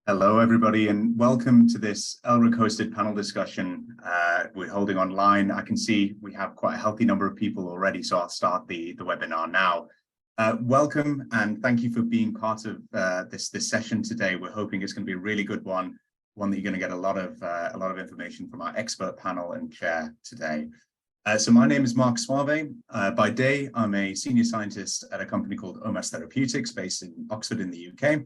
Hello, everybody, and welcome to this ELRIG hosted panel discussion we're holding online. I can see we have quite a healthy number of people already, so I'll start the webinar now. Welcome, and thank you for being part of this session today. We're hoping it's going to be a really good one that you're going to get a lot of information from our expert panel and chair today. So my name is Mark Suave. By day, I'm a senior scientist at a company called OMAS Therapeutics based in Oxford in the UK.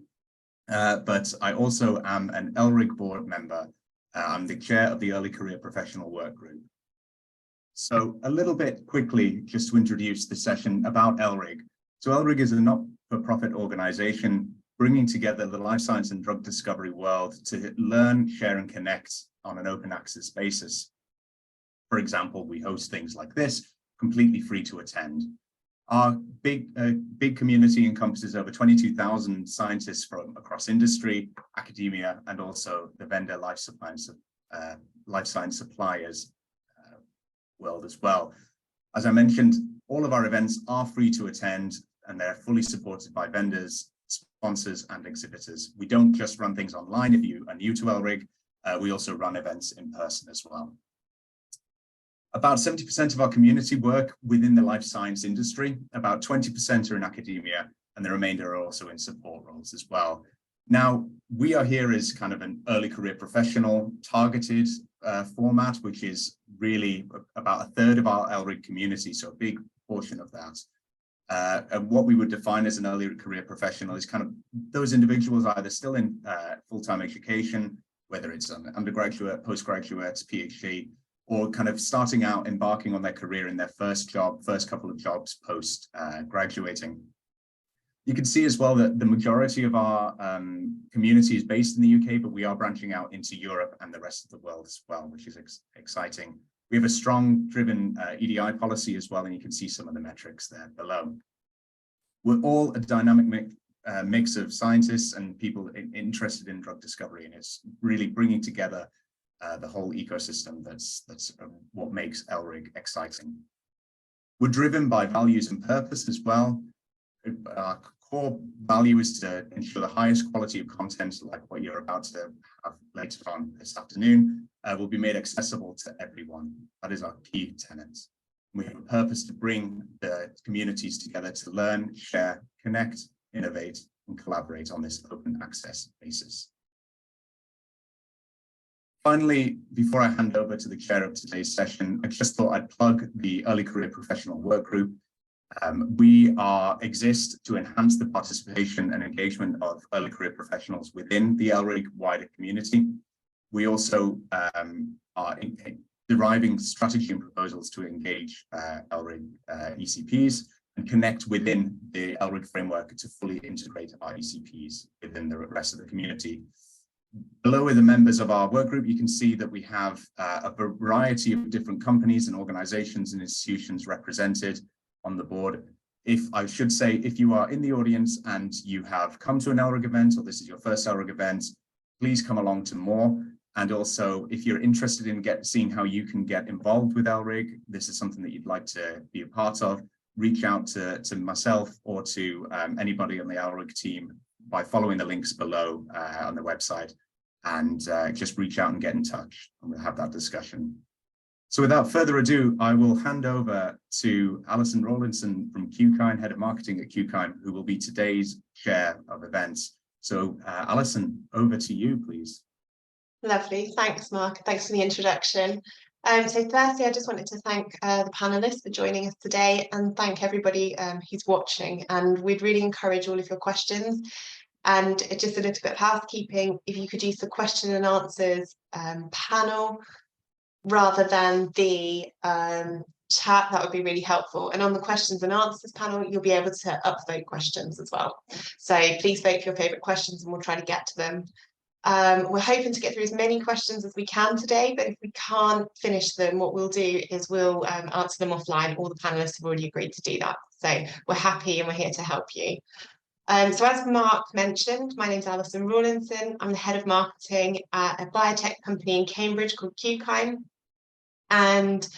But I also am an ELRIG board member. I'm the chair of the Early Career Professional Work Group. So a little bit quickly, just to introduce the session about ELRIG. So ELRIG is a not-for-profit organization bringing together the life science and drug discovery world to learn, share, and connect on an open access basis. For example, we host things like this, completely free to attend. Our big community encompasses over 22,000 scientists from across industry, academia, and also the vendor life science suppliers world as well. As I mentioned, all of our events are free to attend, and they're fully supported by vendors, sponsors, and exhibitors. We don't just run things online. If you are new to ELRIG, we also run events in person as well. About 70% of our community work within the life science industry, about 20% are in academia, and the remainder are also in support roles as well. Now, we are here as kind of an early career professional targeted format, which is really about a third of our ELRIG community, so a big portion of that. And what we would define as an early career professional is kind of those individuals either still in full-time education, whether it's an undergraduate, postgraduate, PhD, or kind of starting out, embarking on their career in their first couple of jobs post graduating. You can see as well that the majority of our community is based in the UK, but we are branching out into Europe and the rest of the world as well, which is exciting. We have a strong driven EDI policy as well, and you can see some of the metrics there below. We're all a dynamic mix of scientists and people interested in drug discovery, and it's really bringing together the whole ecosystem. That's what makes ELRIG exciting. We're driven by values and purpose as well. Our core value is to ensure the highest quality of content, like what you're about to have later on this afternoon, will be made accessible to everyone. That is our key tenet. We have a purpose to bring the communities together to learn, share, connect, innovate, and collaborate on this open access basis. Finally, before I hand over to the chair of today's session, I just thought I'd plug the Early Career Professional Work Group. We exist to enhance the participation and engagement of early career professionals within the ELRIG wider community. We also are deriving strategy and proposals to engage ELRIG ECPs and connect within the ELRIG framework to fully integrate our ECPs within the rest of the community. Below are the members of our work group. You can see that we have a variety of different companies and organizations and institutions represented on the board. If you are in the audience and you have come to an ELRIG event, or this is your first ELRIG event, please come along to more. And also, if you're interested in seeing how you can get involved with ELRIG, this is something that you'd like to be a part of, reach out to myself or to anybody on the ELRIG team by following the links below on the website, and just reach out and get in touch, and we'll have that discussion. So without further ado, I will hand over to Alison Rawlinson from QKine, Head of Marketing at QKine, who will be today's chair of events. So Alison, over to you, please. Lovely. Thanks, Mark. Thanks for the introduction. So firstly, I just wanted to thank the panelists for joining us today, and thank everybody who's watching. And we'd really encourage all of your questions. And just a little bit of housekeeping, if you could use the question and answers panel rather than the chat, that would be really helpful. And on the questions and answers panel, you'll be able to upvote questions as well. So please vote for your favourite questions and we'll try to get to them. We're hoping to get through as many questions as we can today, but if we can't finish them, what we'll do is we'll answer them offline. All the panelists have already agreed to do that. So we're happy and we're here to help you. So as Mark mentioned, my name's Alison Rawlinson. I'm the head of marketing at a biotech company in Cambridge called QKine. And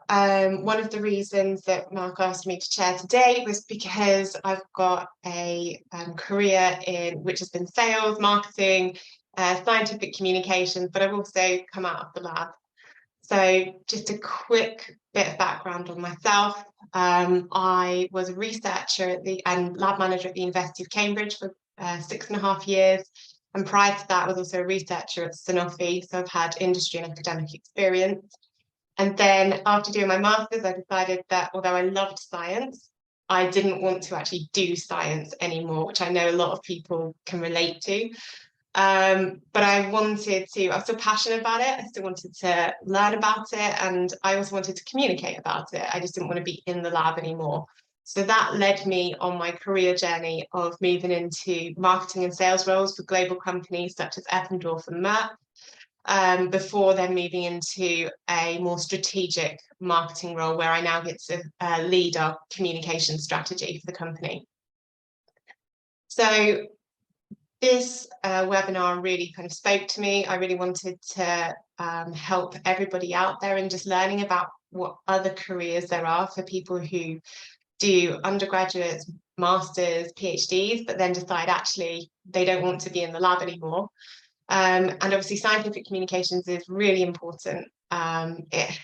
One of the reasons that Mark asked me to chair today was because I've got a career in which has been sales, marketing, scientific communications, but I've also come out of the lab. So just a quick bit of background on myself. I was a researcher and lab manager at the University of Cambridge for 6.5 years. And prior to that, I was also a researcher at Sanofi. So I've had industry and academic experience. And then after doing my master's, I decided that although I loved science, I didn't want to actually do science anymore, which I know a lot of people can relate to. But I was still passionate about it. I still wanted to learn about it. And I also wanted to communicate about it. I just didn't want to be in the lab anymore. So that led me on my career journey of moving into marketing and sales roles for global companies such as Eppendorf and Merck. Before then moving into a more strategic marketing role where I now get to lead our communication strategy for the company. So this webinar really kind of spoke to me. I really wanted to help everybody out there in just learning about what other careers there are for people who do undergraduates, masters, PhDs, but then decide actually they don't want to be in the lab anymore. And obviously scientific communications is really important. It,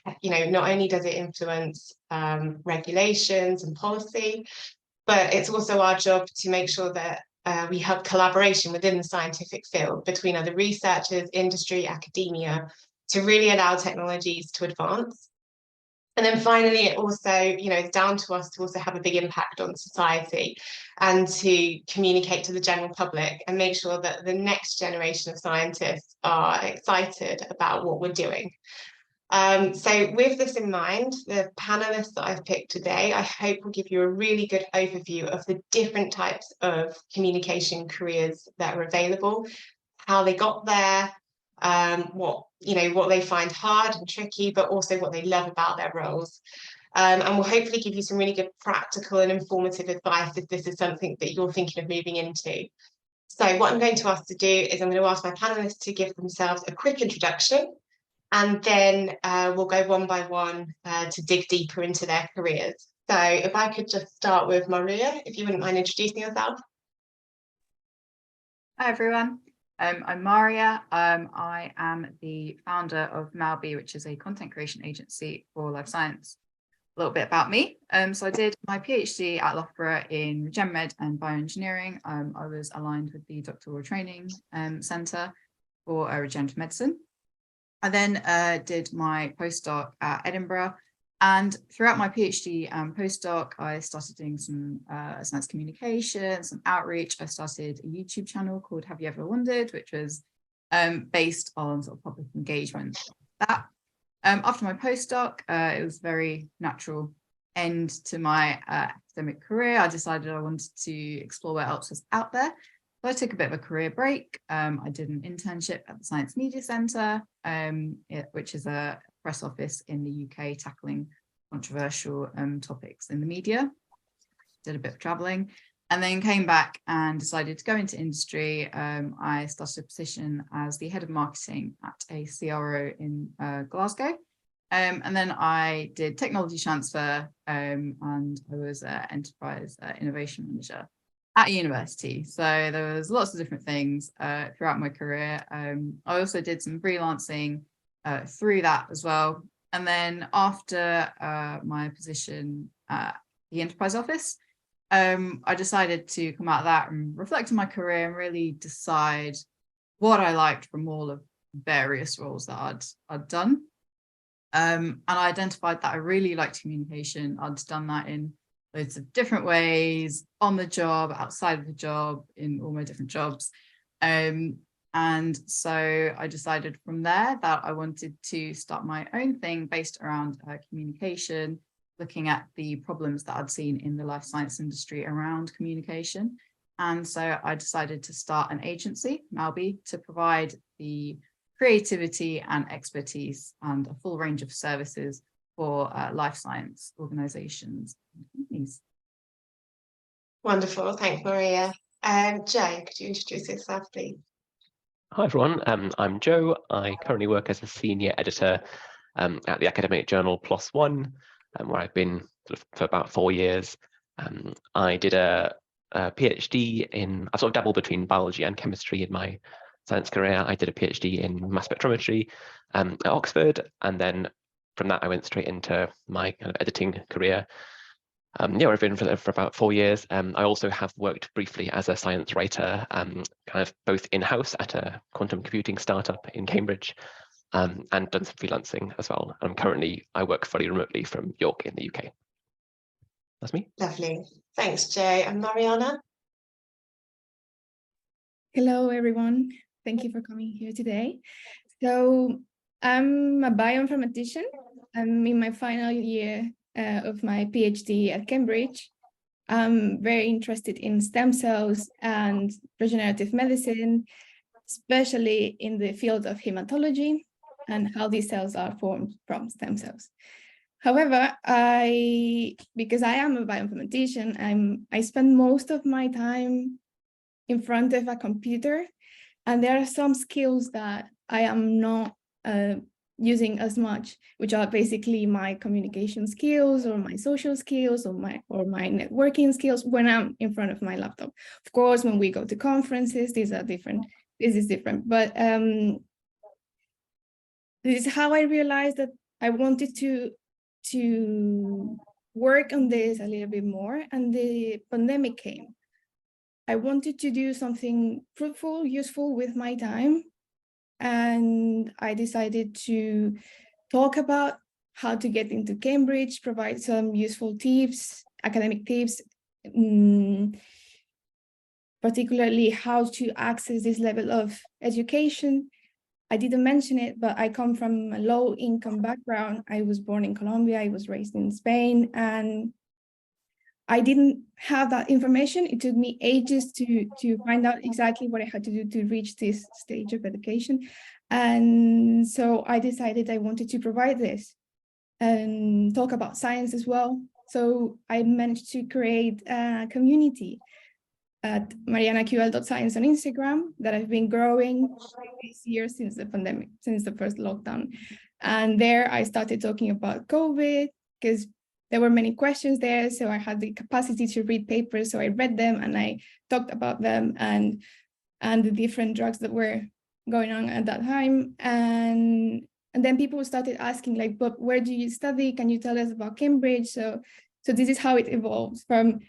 not only does it influence regulations and policy, but it's also our job to make sure that we have collaboration within the scientific field between other researchers, industry, academia, to really allow technologies to advance. And then finally, it also, it's down to us to also have a big impact on society and to communicate to the general public and make sure that the next generation of scientists are excited about what we're doing. So with this in mind, the panelists that I've picked today, I hope will give you a really good overview of the different types of communication careers that are available, how they got there, what they find hard and tricky, but also what they love about their roles. And we'll hopefully give you some really good practical and informative advice if this is something that you're thinking of moving into. So what I'm going to ask to do is I'm going to ask my panelists to give themselves a quick introduction, and then we'll go one by one to dig deeper into their careers. So if I could just start with Maria, if you wouldn't mind introducing yourself. Hi everyone, I'm Maria. I am the founder of Malby, which is a content creation agency for life science. A little bit about me. So I did my PhD at Loughborough in Gen Med and bioengineering. I was aligned with the doctoral training centre for regenerative medicine. I then did my postdoc at Edinburgh, and throughout my PhD and postdoc, I started doing some science communication, some outreach. I started a YouTube channel called Have You Ever Wondered, which was based on sort of public engagement. That after my postdoc, it was a very natural end to my academic career. I decided I wanted to explore what else was out there. So I took a bit of a career break. I did an internship at the Science Media Centre, which is a press office in the UK tackling controversial topics in the media. Did a bit of travelling and then came back and decided to go into industry. I started a position as the head of marketing at a CRO in Glasgow. And then I did technology transfer and I was an enterprise innovation manager at university. So there was lots of different things throughout my career. I also did some freelancing through that as well. And then after my position at the enterprise office, I decided to come out of that and reflect on my career and really decide what I liked from all of various roles that I'd done. And I identified that I really liked communication. I'd done that in loads of different ways, on the job, outside of the job, in all my different jobs. And so I decided from there that I wanted to start my own thing based around communication, looking at the problems that I'd seen in the life science industry around communication. And so I decided to start an agency, Malby, to provide the creativity and expertise and a full range of services for life science organisations and companies. Wonderful, thanks Maria. Joe, could you introduce yourself please? Hi everyone, I'm Joe. I currently work as a senior editor at the academic journal PLOS ONE, where I've been for about 4 years. I did a PhD in, I sort of dabbled between biology and chemistry in my science career. I did a PhD in mass spectrometry at Oxford, and then from that I went straight into my kind of editing career. Yeah, I've been for about 4 years. I also have worked briefly as a science writer, kind of both in-house at a quantum computing startup in Cambridge, and done some freelancing as well. I work fully remotely from York in the UK. That's me. Lovely. Thanks, Jay. And Mariana? Hello, everyone. Thank you for coming here today. So I'm a bioinformatician. I'm in my final year of my PhD at Cambridge. I'm very interested in stem cells and regenerative medicine, especially in the field of hematology and how these cells are formed from stem cells. However, because I am a bioinformatician, I spend most of my time in front of a computer, and there are some skills that I am not using as much, which are basically my communication skills or my social skills or my networking skills when I'm in front of my laptop. Of course, when we go to conferences, these are different. This is different, but this is how I realized that I wanted to work on this a little bit more, and the pandemic came. I wanted to do something fruitful, useful with my time, and I decided to talk about how to get into Cambridge, provide some useful tips, academic tips, particularly how to access this level of education. I didn't mention it, but I come from a low-income background. I was born in Colombia, I was raised in Spain, and I didn't have that information. It took me ages to find out exactly what I had to do to reach this stage of education. And so I decided I wanted to provide this and talk about science as well. So I managed to create a community at marianaql.science on Instagram that I've been growing this year since the pandemic, since the first lockdown. And there I started talking about COVID because there were many questions there. So I had the capacity to read papers. So I read them and I talked about them and the different drugs that were going on at that time. And then people started asking like, but where do you study? Can you tell us about Cambridge? So this is how it evolves from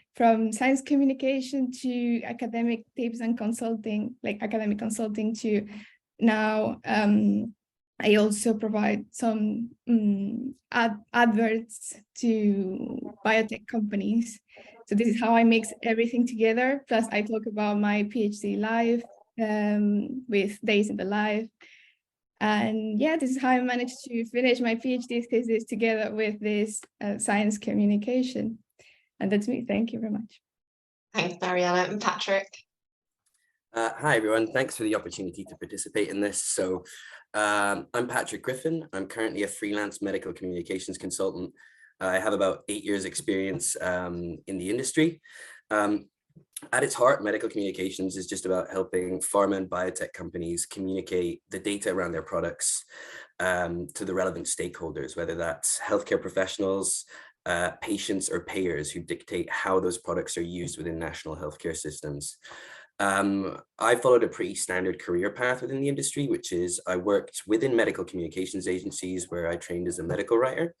science communication to academic tips and consulting, like academic consulting, to now I also provide some adverts to biotech companies. So this is how I mix everything together. Plus I talk about my PhD live with Days in the Life. And yeah, this is how I managed to finish my PhD thesis together with this science communication. And that's me. Thank you very much. Thanks, Mariana. And Patrick? Hi, everyone. Thanks for the opportunity to participate in this. So I'm Patrick Griffin. I'm currently a freelance medical communications consultant. I have about 8 years experience in the industry. At its heart, medical communications is just about helping pharma and biotech companies communicate the data around their products to the relevant stakeholders, whether that's healthcare professionals, patients, or payers who dictate how those products are used within national healthcare systems. I followed a pretty standard career path within the industry, which is I worked within medical communications agencies where I trained as a medical writer.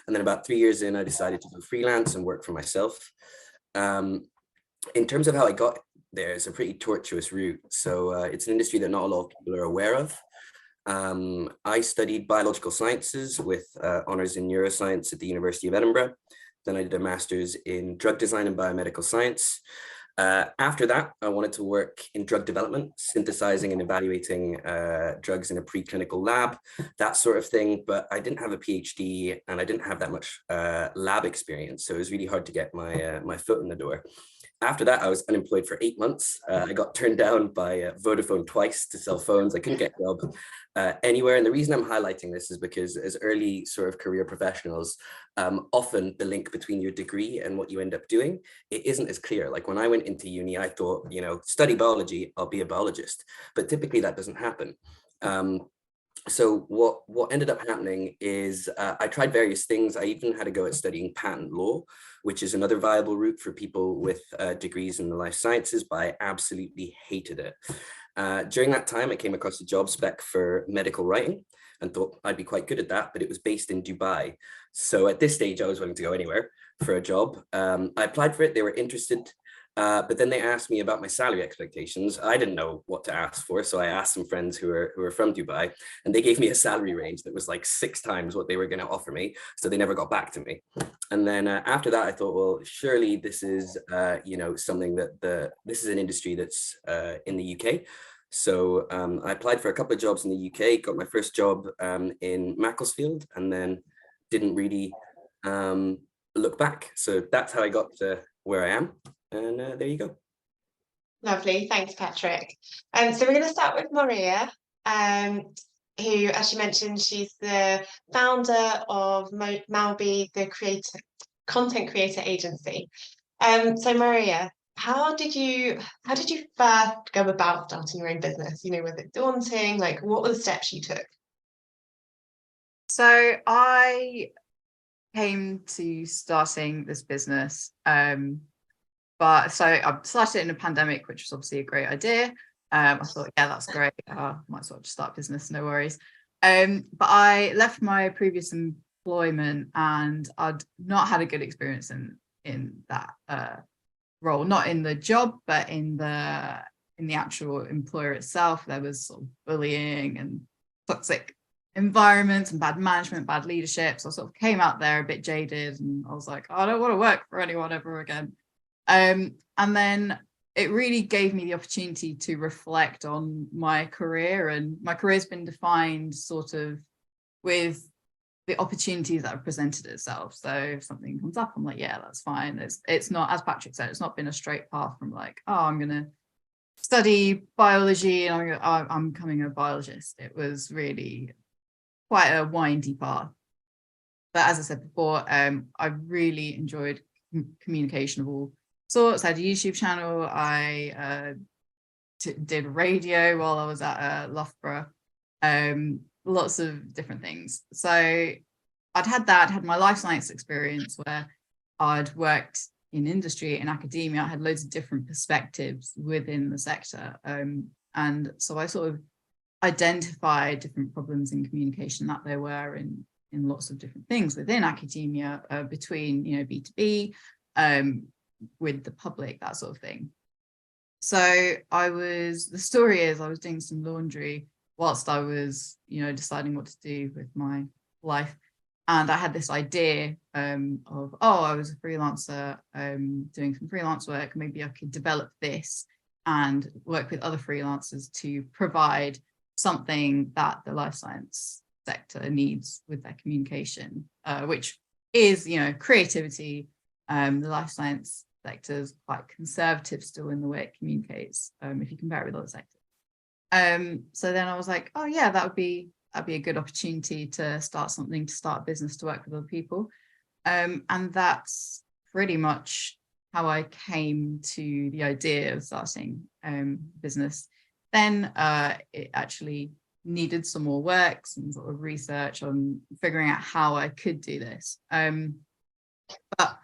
And then about 3 years in, I decided to go freelance and work for myself. In terms of how I got there, it's a pretty tortuous route. So it's an industry that not a lot of people are aware of. I studied biological sciences with honors in neuroscience at the University of Edinburgh. Then I did a master's in drug design and biomedical science. After that, I wanted to work in drug development, synthesizing and evaluating drugs in a preclinical lab, that sort of thing. But I didn't have a PhD and I didn't have that much lab experience. So it was really hard to get my foot in the door. After that, I was unemployed for 8 months. I got turned down by Vodafone twice to sell phones. I couldn't get a job anywhere. And the reason I'm highlighting this is because as early sort of career professionals, often the link between your degree and what you end up doing, it isn't as clear. Like when I went into uni, I thought, study biology, I'll be a biologist. But typically that doesn't happen. So what ended up happening is I tried various things. I even had to go at studying patent law, which is another viable route for people with degrees in the life sciences, but I absolutely hated it. During that time, I came across a job spec for medical writing and thought I'd be quite good at that, but it was based in Dubai. So at this stage, I was willing to go anywhere for a job. I applied for it. They were interested. But then they asked me about my salary expectations. I didn't know what to ask for. So I asked some friends who were from Dubai, and they gave me a salary range that was like 6 times what they were going to offer me. So they never got back to me. And then after that, I thought, well, surely this is, something that this is an industry that's in the UK. So I applied for a couple of jobs in the UK, got my first job in Macclesfield, and then didn't really look back. So that's how I got to where I am. And there you go. Lovely, thanks, Patrick. So we're going to start with Maria, who, as she mentioned, she's the founder of Malby, the content creator agency. So Maria, how did you first go about starting your own business? Was it daunting? Like, what were the steps you took? So I came to starting this business. But so I started it in a pandemic, which was obviously a great idea. I thought, yeah, that's great. Might as well just start a business, no worries. But I left my previous employment and I'd not had a good experience in that role, not in the job, but in the actual employer itself. There was sort of bullying and toxic environments and bad management, bad leadership. So I sort of came out there a bit jaded and I was like, oh, I don't want to work for anyone ever again. And then it really gave me the opportunity to reflect on my career, and my career's been defined sort of with the opportunities that have presented itself. So if something comes up, I'm like, yeah, that's fine. It's not, as Patrick said, it's not been a straight path from like, oh, I'm going to study biology and I'm becoming a biologist. It was really quite a windy path. But as I said before, I really enjoyed communication of all sorts. I had a YouTube channel. I did radio while I was at Loughborough. Lots of different things. So I'd had my life science experience where I'd worked in industry and academia. I had loads of different perspectives within the sector. And so I sort of identified different problems in communication that there were in lots of different things within academia, between, B2B, with the public, that sort of thing. So the story is I was doing some laundry whilst I was, deciding what to do with my life. And I had this idea I was a freelancer, doing some freelance work. Maybe I could develop this and work with other freelancers to provide something that the life science sector needs with their communication, which is, creativity. The life science sector is quite conservative still in the way it communicates, if you compare it with other sectors. So then I was like, oh yeah, that'd be a good opportunity to start a business, to work with other people. And that's pretty much how I came to the idea of starting business. Then it actually needed some more work, some sort of research on figuring out how I could do this. But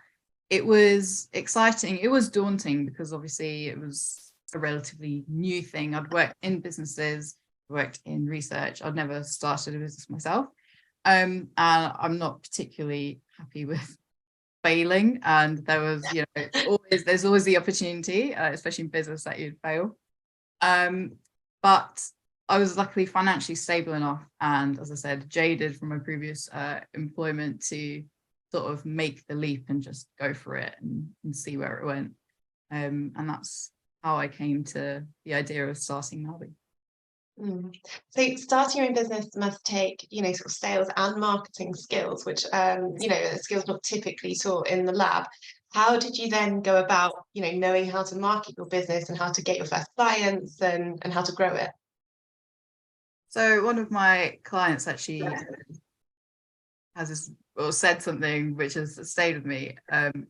it was exciting. It was daunting because obviously it was a relatively new thing. I'd worked in businesses, worked in research. I'd never started a business myself. And I'm not particularly happy with failing. And there was, there's always the opportunity, especially in business, that you'd fail. But I was luckily financially stable enough, and as I said, jaded from my previous employment, to sort of make the leap and just go for it and see where it went. And that's how I came to the idea of starting Malby. So starting your own business must take, sort of sales and marketing skills, which, skills not typically taught in the lab. How did you then go about, knowing how to market your business and how to get your first clients and how to grow it? So one of my clients actually said something which has stayed with me,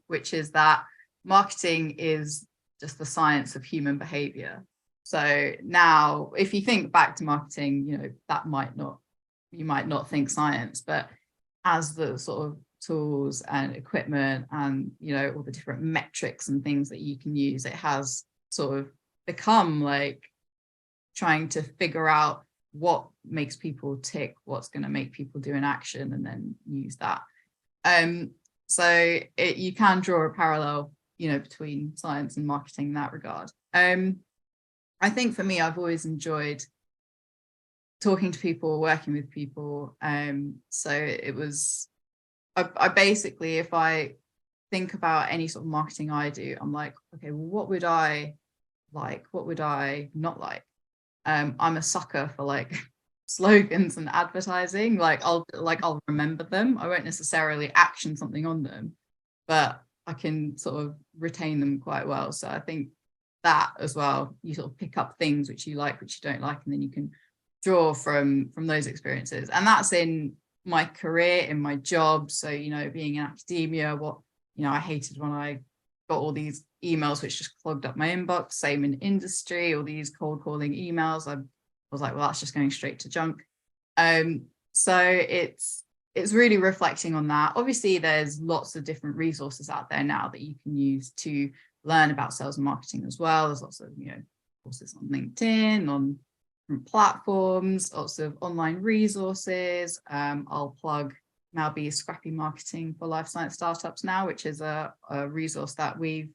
which is that marketing is just the science of human behavior. So now, if you think back to marketing, that might not you might not think science, but as the sort of tools and equipment and, you know, all the different metrics and things that you can use, it has sort of become like trying to figure out what makes people tick, what's going to make people do an action, and then use that. So you can draw a parallel, you know, between science and marketing in that regard. I think for me, I've always enjoyed talking to people, working with people. So it was, I basically, if I think about any sort of marketing I do, I'm like, okay, well, what would I like? What would I not like? I'm a sucker for like slogans and advertising. Like I'll remember them. I won't necessarily action something on them, but I can sort of retain them quite well. So I think that as well, you sort of pick up things which you like, which you don't like, and then you can draw from those experiences. And that's in my career, in my job. So, you know, being in academia, I hated when I got all these emails which just clogged up my inbox. Same in industry, all these cold calling emails. I was like, well, that's just going straight to junk. So it's really reflecting on that. Obviously, there's lots of different resources out there now that you can use to learn about sales and marketing as well. There's lots of, you know, courses on LinkedIn, on different platforms, lots of online resources. I'll plug Malby's Scrappy Marketing for Life Science Startups now, which is a resource that we've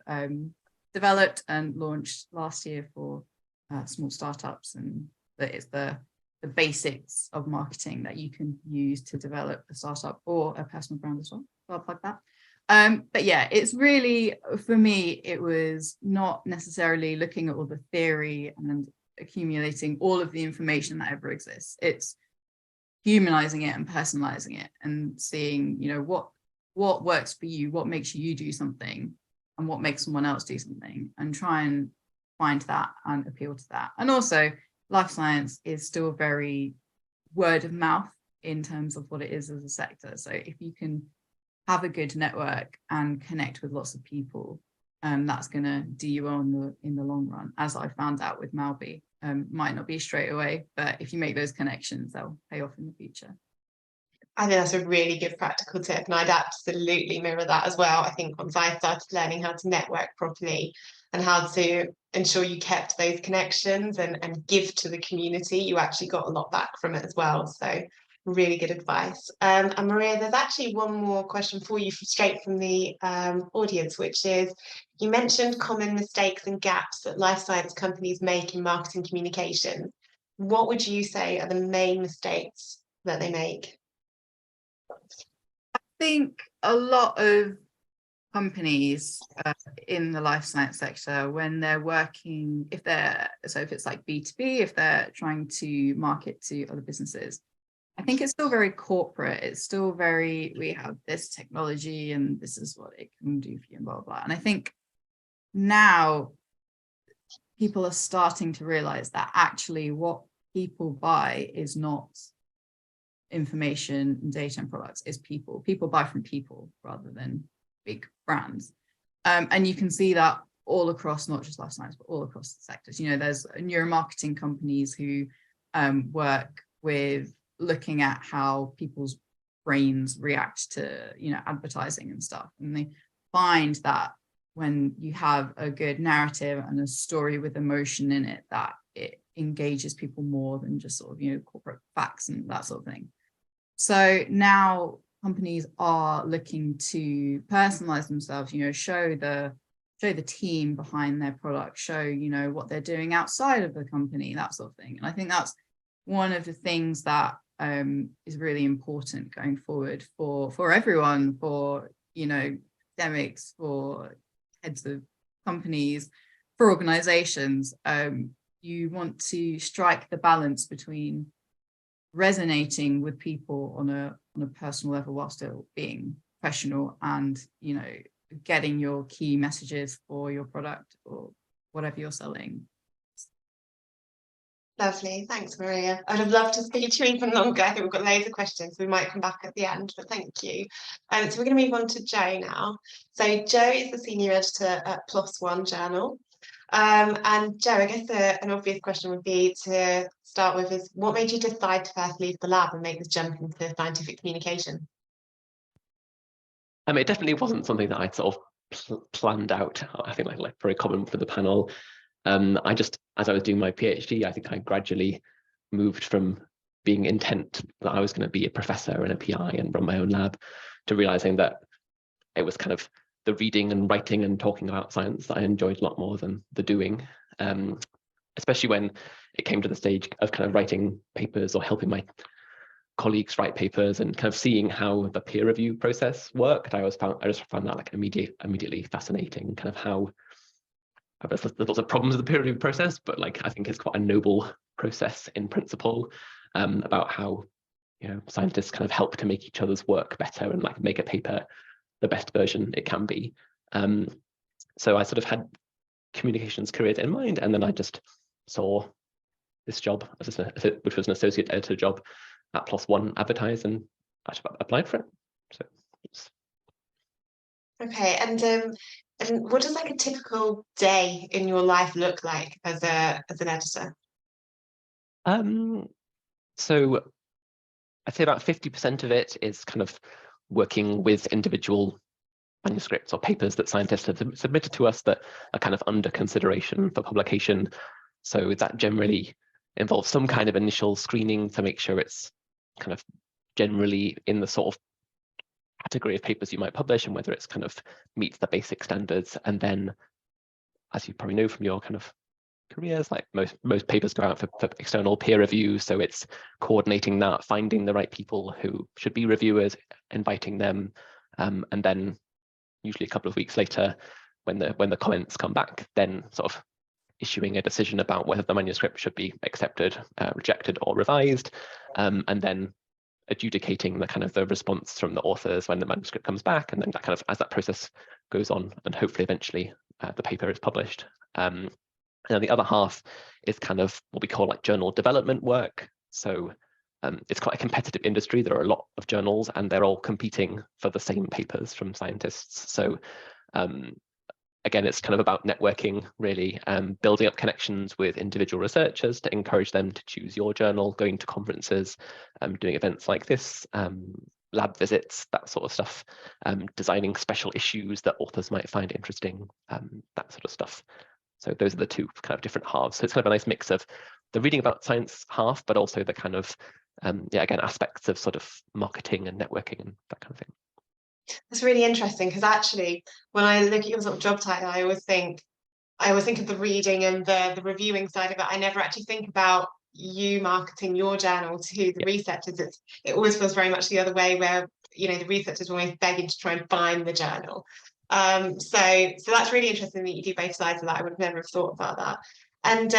developed and launched last year for small startups, and that is the basics of marketing that you can use to develop a startup or a personal brand as well. So I'll plug that. But yeah, it's really, for me, it was not necessarily looking at all the theory and accumulating all of the information that ever exists. It's humanizing it and personalizing it and seeing, you know, what works for you, what makes you do something, and what makes someone else do something, and try and find that and appeal to that. And also, life science is still very word of mouth in terms of what it is as a sector. So if you can have a good network and connect with lots of people, that's going to do you well in the long run, as I found out with Malby. Might not be straight away, but if you make those connections, they'll pay off in the future. I think that's a really good practical tip, and I'd absolutely mirror that as well. I think once I started learning how to network properly and how to ensure you kept those connections and give to the community, you actually got a lot back from it as well. So really good advice. And Maria, there's actually one more question for you straight from the audience, which is, you mentioned common mistakes and gaps that life science companies make in marketing communication. What would you say are the main mistakes that they make? I think a lot of companies in the life science sector, when they're working, if it's like B2B, if they're trying to market to other businesses, I think it's still very corporate. It's still very, we have this technology and this is what it can do for you and blah, blah, blah. And I think now people are starting to realize that actually what people buy is not information and data and products, is people. People buy from people rather than big brands. And you can see that all across, not just life science, but all across the sectors. You know, there's neuromarketing companies who work with looking at how people's brains react to, you know, advertising and stuff. And they find that when you have a good narrative and a story with emotion in it, that it engages people more than just sort of, you know, corporate facts and that sort of thing. So now companies are looking to personalize themselves, you know, show the team behind their product, show, you know, what they're doing outside of the company, that sort of thing. And I think that's one of the things that is really important going forward for everyone, for, you know, academics, for heads of companies, for organizations. You want to strike the balance between resonating with people on a personal level while still being professional, and, you know, getting your key messages for your product or whatever you're selling. Lovely, thanks Maria. I'd have loved to speak to you even longer. I think we've got loads of questions, so we might come back at the end, but thank you. So we're going to move on to Jo now. So Jo is the senior editor at PLOS ONE Journal. And Joe, I guess an obvious question would be to start with is what made you decide to first leave the lab and make this jump into scientific communication? It definitely wasn't something that I'd sort of planned out. I think like very common for the panel. I just, as I was doing my PhD, I think I gradually moved from being intent that I was going to be a professor and a PI and run my own lab to realizing that it was kind of the reading and writing and talking about science that I enjoyed a lot more than the doing, especially when it came to the stage of kind of writing papers or helping my colleagues write papers and kind of seeing how the peer review process worked. I just found that like immediately fascinating, kind of how there's lots of problems with the peer review process, but like I think it's quite a noble process in principle, about how, you know, scientists kind of help to make each other's work better and like make a paper the best version it can be. So I sort of had communications careers in mind, and then I just saw this job, which was an associate editor job at PLOS One advertised, and I applied for it. So Okay, and what does like a typical day in your life look like as an editor? So I'd say about 50% of it is kind of working with individual manuscripts or papers that scientists have submitted to us that are kind of under consideration for publication. So that generally involves some kind of initial screening to make sure it's kind of generally in the sort of category of papers you might publish and whether it's kind of meets the basic standards. And then, as you probably know from your kind of careers, like most papers go out for external peer review, so it's coordinating that, finding the right people who should be reviewers, inviting them, and then usually a couple of weeks later, when the comments come back, then sort of issuing a decision about whether the manuscript should be accepted, rejected, or revised, and then adjudicating the kind of the response from the authors when the manuscript comes back, and then that kind of, as that process goes on, and hopefully eventually the paper is published. And then the other half is kind of what we call like journal development work. So it's quite a competitive industry. There are a lot of journals and they're all competing for the same papers from scientists. So again, it's kind of about networking, really, building up connections with individual researchers to encourage them to choose your journal, going to conferences, doing events like this, lab visits, that sort of stuff, designing special issues that authors might find interesting, that sort of stuff. So those are the two kind of different halves. So it's kind of a nice mix of the reading about science half, but also the kind of, again, aspects of sort of marketing and networking and that kind of thing. That's really interesting because actually, when I look at your sort of job title, I always think of the reading and the reviewing side of it. I never actually think about you marketing your journal to the researchers. It always feels very much the other way, where, you know, the researchers are always begging to try and find the journal. So that's really interesting that you do both sides of that. I would never have thought about that. And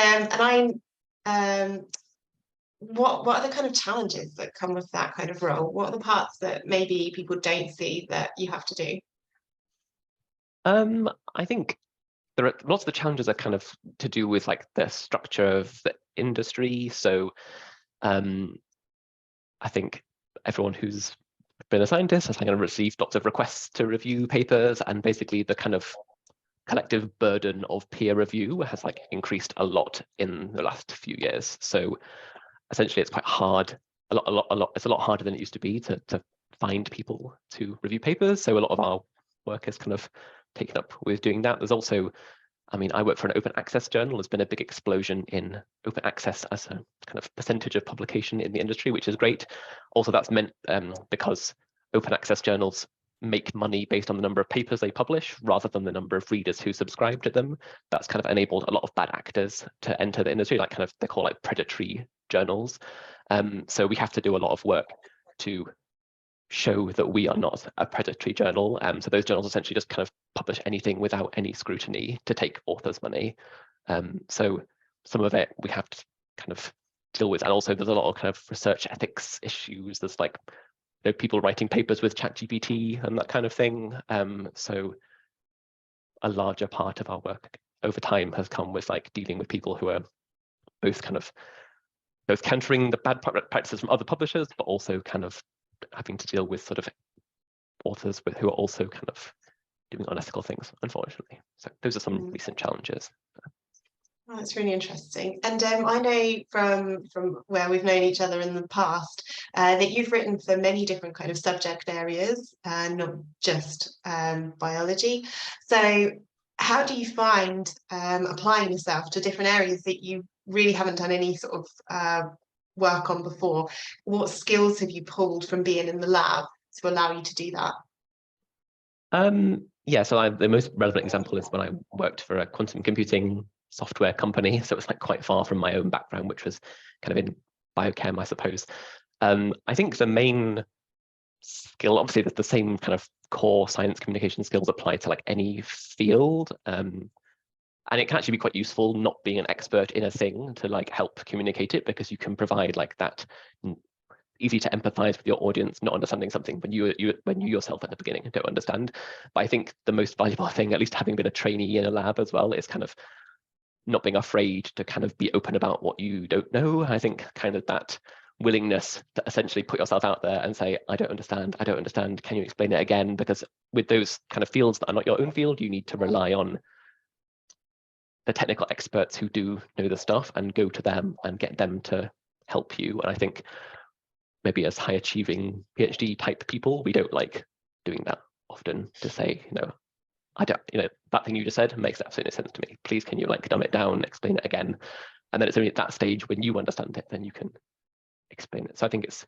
what are the kind of challenges that come with that kind of role? What are the parts that maybe people don't see that you have to do? I think there are lots of the challenges are kind of to do with like the structure of the industry. So I think everyone who's been a scientist has kind of received lots of requests to review papers, and basically the kind of collective burden of peer review has like increased a lot in the last few years. So essentially it's quite hard, it's a lot harder than it used to be to find people to review papers. So a lot of our work is kind of taken up with doing that. There's also, I mean, I work for an open access journal. There's been a big explosion in open access as a kind of percentage of publication in the industry, which is great. Also, that's meant because open access journals make money based on the number of papers they publish rather than the number of readers who subscribe to them. That's kind of enabled a lot of bad actors to enter the industry, like kind of they call like predatory journals. So we have to do a lot of work to show that we are not a predatory journal. So those journals essentially just kind of publish anything without any scrutiny to take authors' money. So some of it we have to kind of deal with. And also there's a lot of kind of research ethics issues. There's like, you know, people writing papers with ChatGPT and that kind of thing. So a larger part of our work over time has come with like dealing with people who are both countering the bad practices from other publishers, but also kind of having to deal with sort of authors who are also kind of doing unethical things, unfortunately. So those are some recent challenges. Oh, that's really interesting. And I know from where we've known each other in the past that you've written for many different kind of subject areas, not just biology. So how do you find applying yourself to different areas that you really haven't done any sort of work on before? What skills have you pulled from being in the lab to allow you to do that? Yeah, so the most relevant example is when I worked for a quantum computing software company. So it's like quite far from my own background, which was kind of in biochem, I suppose. I think the main skill, obviously, the same kind of core science communication skills apply to like any field. And it can actually be quite useful not being an expert in a thing to like help communicate it, because you can provide like that easy to empathize with your audience not understanding something when you yourself at the beginning don't understand. But I think the most valuable thing, at least having been a trainee in a lab as well, is kind of not being afraid to kind of be open about what you don't know. I think kind of that willingness to essentially put yourself out there and say, I don't understand, can you explain it again? Because with those kind of fields that are not your own field, you need to rely on the technical experts who do know the stuff and go to them and get them to help you. And I think maybe as high achieving PhD type people, we don't like doing that often, to say, I don't, that thing you just said makes absolutely sense to me. Please, can you like dumb it down, explain it again? And then it's only at that stage when you understand it, then you can explain it. So I think it's,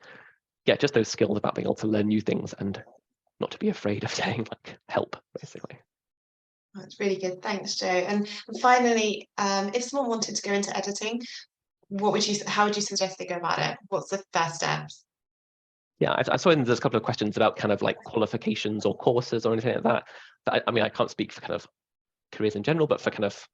yeah, just those skills about being able to learn new things and not to be afraid of saying like help, basically. That's really good. Thanks, Joe. And finally, if someone wanted to go into editing, how would you suggest they go about it? What's the first steps? Yeah, I saw there's a couple of questions about kind of like qualifications or courses or anything like that. But I mean, I can't speak for kind of careers in general, but for kind of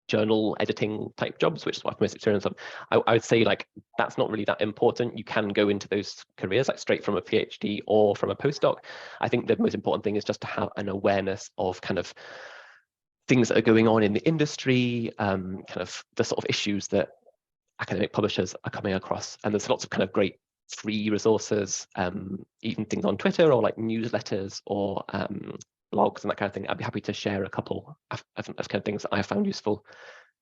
journal editing type jobs, which is what I've most experience of, I would say like that's not really that important. You can go into those careers like straight from a PhD or from a postdoc. I think the most important thing is just to have an awareness of kind of things that are going on in the industry, kind of the sort of issues that academic publishers are coming across. And there's lots of kind of great free resources, even things on Twitter or like newsletters or blogs and that kind of thing. I'd be happy to share a couple of kind of things that I found useful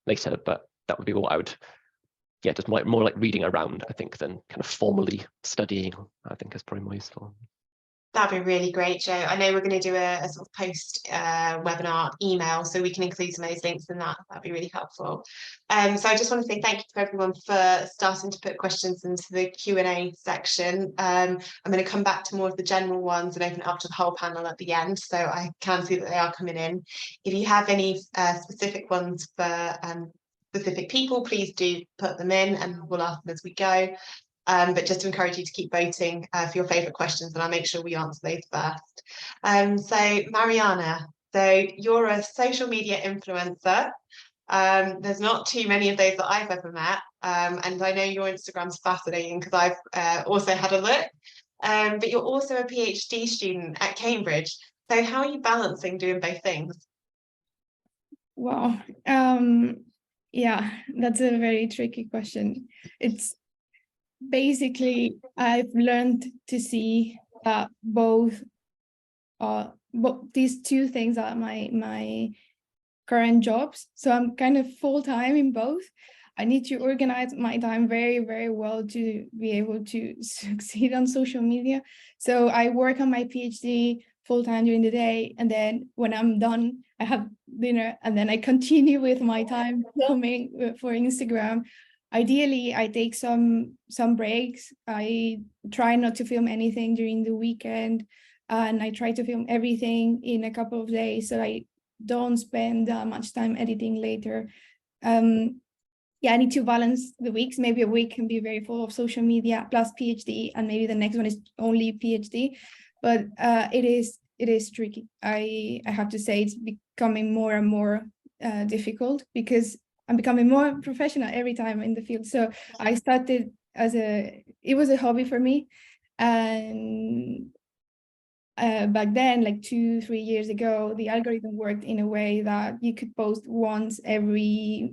later, but that would be what I would, yeah, just more like reading around, I think, than kind of formally studying, I think is probably more useful. That'd be really great, Joe. I know we're going to do a sort of post webinar email, so we can include some of those links in that. That'd be really helpful. So I just want to say thank you to everyone for starting to put questions into the Q&A section. I'm going to come back to more of the general ones and open it up to the whole panel at the end, so I can see that they are coming in. If you have any specific ones for specific people, please do put them in and we'll ask them as we go. But just to encourage you to keep voting for your favourite questions, and I'll make sure we answer those first. So Mariana, so you're a social media influencer. There's not too many of those that I've ever met, and I know your Instagram's fascinating because I've also had a look. But you're also a PhD student at Cambridge. So how are you balancing doing both things? Wow. Yeah, that's a very tricky question. It's basically, I've learned to see that both these two things are my current jobs. So I'm kind of full-time in both. I need to organize my time very, very well to be able to succeed on social media. So I work on my PhD full-time during the day, and then when I'm done, I have dinner, and then I continue with my time filming for Instagram. Ideally, I take some breaks. I try not to film anything during the weekend, and I try to film everything in a couple of days so I don't spend that much time editing later. Yeah, I need to balance the weeks. Maybe a week can be very full of social media plus PhD, and maybe the next one is only PhD. But it is tricky. I have to say it's becoming more and more difficult because I'm becoming more professional every time in the field. So I started it was a hobby for me. And back then, like 2-3 years ago, the algorithm worked in a way that you could post once every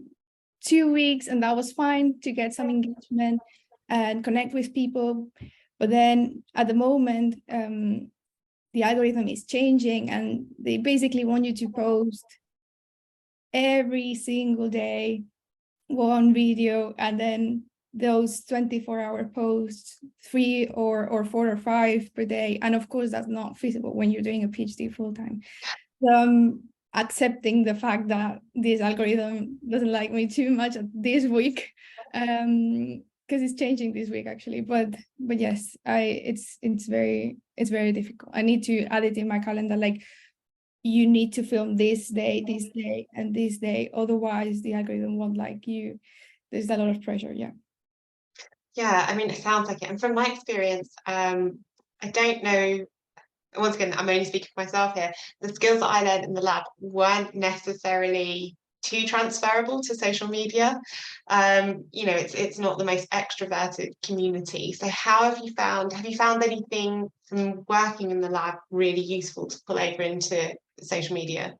2 weeks, and that was fine to get some engagement and connect with people. But then at the moment, the algorithm is changing and they basically want you to post every single day, one video, and then those 24-hour posts, 3 or 4 or 5 per day. And of course, that's not feasible when you're doing a PhD full-time. Accepting the fact that this algorithm doesn't like me too much this week, because it's changing this week actually. But yes, it's very difficult. I need to add it in my calendar, like, you need to film this day, and this day, otherwise the algorithm won't like you. There's a lot of pressure. Yeah, I mean, it sounds like it. And from my experience, I don't know, once again, I'm only speaking for myself here, the skills that I learned in the lab weren't necessarily too transferable to social media. You know, it's not the most extroverted community. So have you found anything from working in the lab really useful to pull over into social media?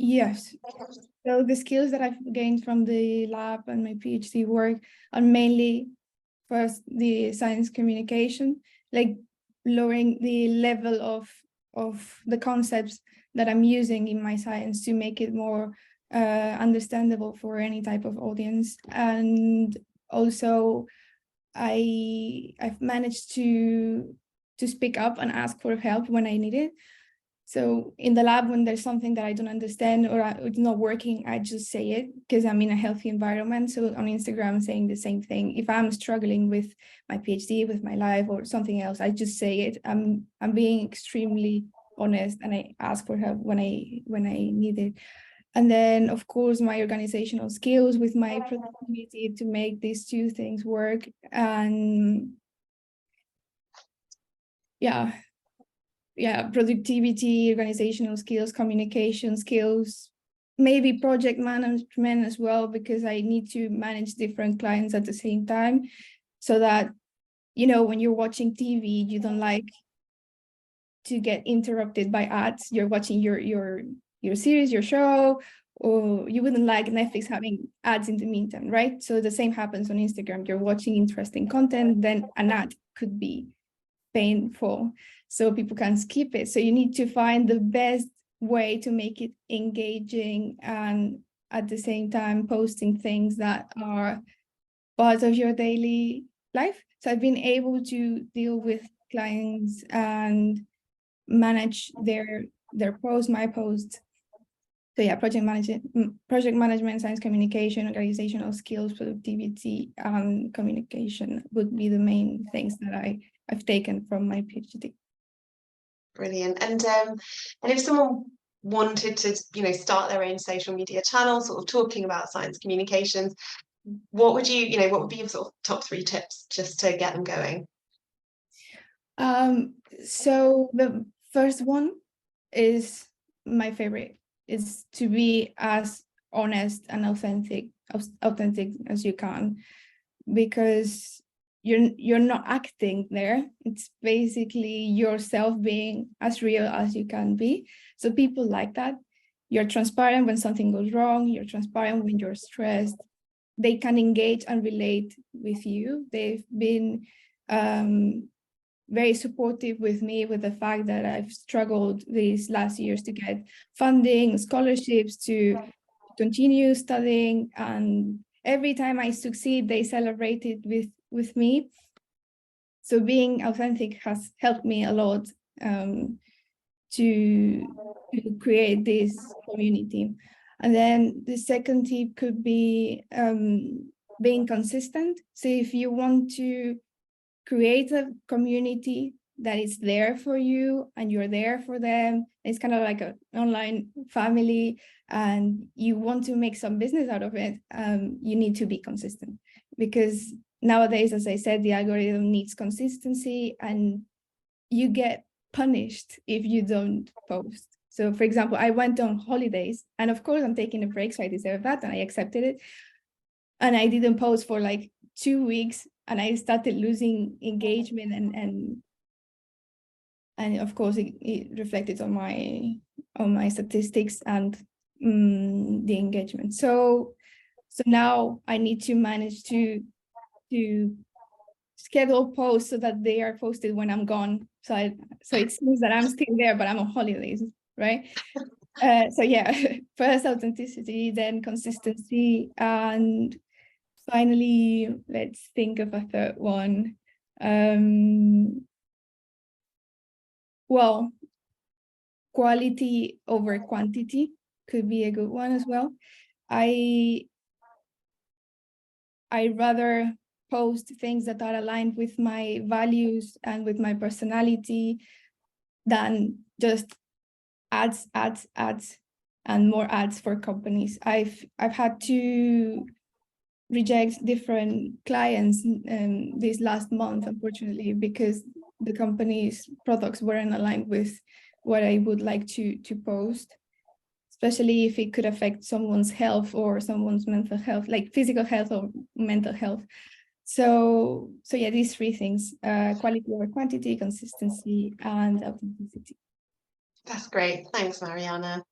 Yes. So the skills that I've gained from the lab and my PhD work are mainly, first, the science communication, like lowering the level of the concepts that I'm using in my science to make it more understandable for any type of audience. And also I've managed to speak up and ask for help when I need it. So in the lab, when there's something that I don't understand or it's not working, I just say it because I'm in a healthy environment. So on Instagram, I'm saying the same thing. If I'm struggling with my PhD, with my life or something else, I just say it. I'm being extremely honest, and I ask for help when I need it. And then, of course, my organizational skills with my productivity to make these two things work. And productivity, organizational skills, communication skills, maybe project management as well, because I need to manage different clients at the same time, so that, you know, when you're watching TV, you don't like to get interrupted by ads. You're watching your series, your show, or you wouldn't like Netflix having ads in the meantime, right? So the same happens on Instagram. You're watching interesting content, then an ad could be painful, so people can skip it. So you need to find the best way to make it engaging and at the same time posting things that are part of your daily life. So I've been able to deal with clients and manage their posts, my posts. So yeah, project management, science communication, organizational skills, productivity, and communication would be the main things that I've taken from my PhD. Brilliant. And if someone wanted to, you know, start their own social media channel, sort of talking about science communications, what would what would be your sort of top 3 tips just to get them going? So the first one is my favorite, is to be as honest and authentic as you can, because you're not acting there. It's basically yourself being as real as you can be. So people like that. You're transparent when something goes wrong. You're transparent when you're stressed. They can engage and relate with you. They've been very supportive with me with the fact that I've struggled these last years to get funding, scholarships to continue studying, and every time I succeed, they celebrate it with me. So being authentic has helped me a lot to create this community. And then the second tip could be being consistent. So if you want to create a community that is there for you and you're there for them, it's kind of like an online family, and you want to make some business out of it, you need to be consistent, because nowadays, as I said, the algorithm needs consistency, and you get punished if you don't post. So for example, I went on holidays, and of course I'm taking a break, so I deserve that, and I accepted it. And I didn't post for like 2 weeks, and I started losing engagement, and of course it reflected on my statistics and the engagement. So now I need to manage to schedule posts so that they are posted when I'm gone. So it seems that I'm still there, but I'm on holidays, right? So yeah, first authenticity, then consistency, and finally, let's think of a third one. Well, quality over quantity could be a good one as well. I rather post things that are aligned with my values and with my personality than just ads, and more ads for companies. I've had to reject different clients this last month, unfortunately, because the company's products weren't aligned with what I would like to post, especially if it could affect someone's health or someone's mental health, like physical health or mental health. So yeah, these three things: quality over quantity, consistency, and authenticity. That's great. Thanks, Mariana.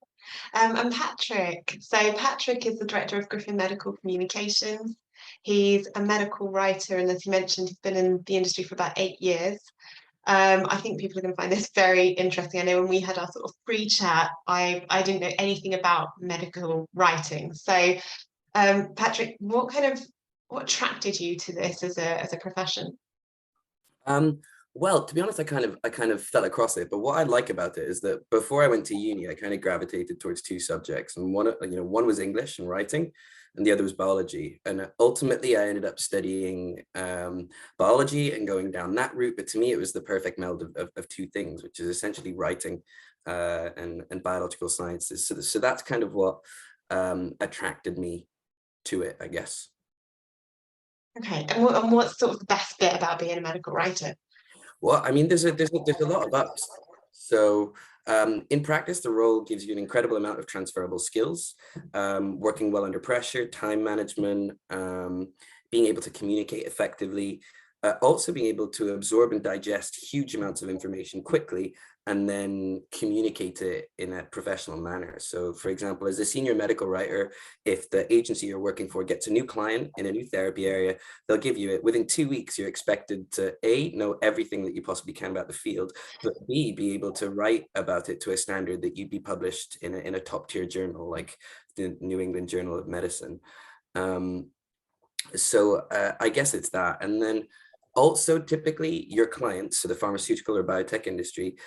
And Patrick. So Patrick is the Director of Griffin Medical Communications. He's a medical writer, and as you mentioned, he's been in the industry for about 8 years. I think people are going to find this very interesting. I know when we had our sort of pre-chat, I didn't know anything about medical writing. So Patrick, what attracted you to this as a profession? Well, to be honest, I kind of fell across it. But what I like about it is that before I went to uni, I kind of gravitated towards two subjects, and one was English and writing, and the other was biology. And ultimately, I ended up studying biology and going down that route. But to me, it was the perfect meld of two things, which is essentially writing and biological sciences. So that's kind of what attracted me to it, I guess. Okay, and what's sort of the best bit about being a medical writer? Well, I mean, there's a lot of ups. So in practice, the role gives you an incredible amount of transferable skills, working well under pressure, time management, being able to communicate effectively, also being able to absorb and digest huge amounts of information quickly and then communicate it in a professional manner. So for example, as a senior medical writer, if the agency you're working for gets a new client in a new therapy area, they'll give you it. Within 2 weeks, you're expected to A, know everything that you possibly can about the field, but B, be able to write about it to a standard that you'd be published in a top tier journal like the New England Journal of Medicine. So I guess it's that. And then also typically your clients, so the pharmaceutical or biotech industry,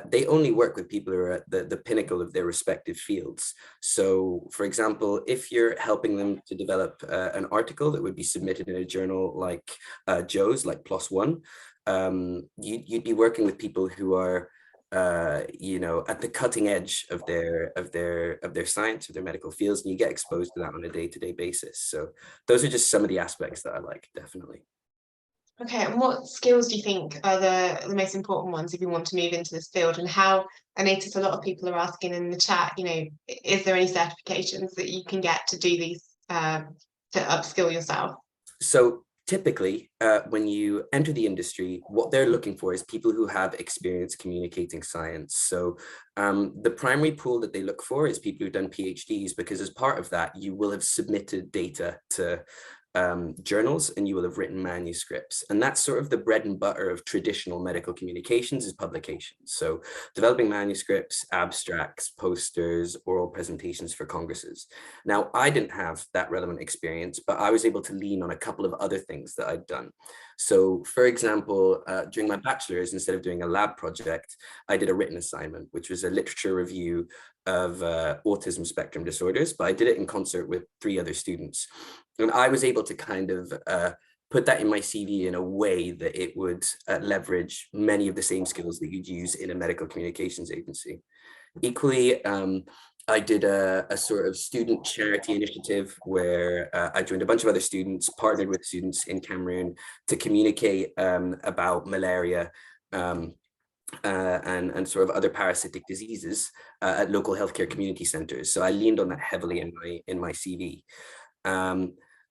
they only work with people who are at the pinnacle of their respective fields. So for example, if you're helping them to develop an article that would be submitted in a journal like Joe's, like PLOS ONE, you'd be working with people who are at the cutting edge of their science, of their medical fields, and you get exposed to that on a day-to-day basis. So those are just some of the aspects that I like, definitely. Okay, and what skills do you think are the most important ones if you want to move into this field? And how, I noticed a lot of people are asking in the chat, is there any certifications that you can get to do these, to upskill yourself? So typically, when you enter the industry, what they're looking for is people who have experience communicating science. So the primary pool that they look for is people who've done PhDs, because as part of that, you will have submitted data to journals and you will have written manuscripts. And that's sort of the bread and butter of traditional medical communications, is publications. So developing manuscripts, abstracts, posters, oral presentations for congresses. Now, I didn't have that relevant experience, but I was able to lean on a couple of other things that I'd done. So for example, during my bachelor's, instead of doing a lab project, I did a written assignment, which was a literature review of autism spectrum disorders, but I did it in concert with 3 other students. And I was able to kind of put that in my CV in a way that it would leverage many of the same skills that you'd use in a medical communications agency. Equally, I did a sort of student charity initiative where I joined a bunch of other students, partnered with students in Cameroon to communicate about malaria and sort of other parasitic diseases at local healthcare community centers. So I leaned on that heavily in my CV.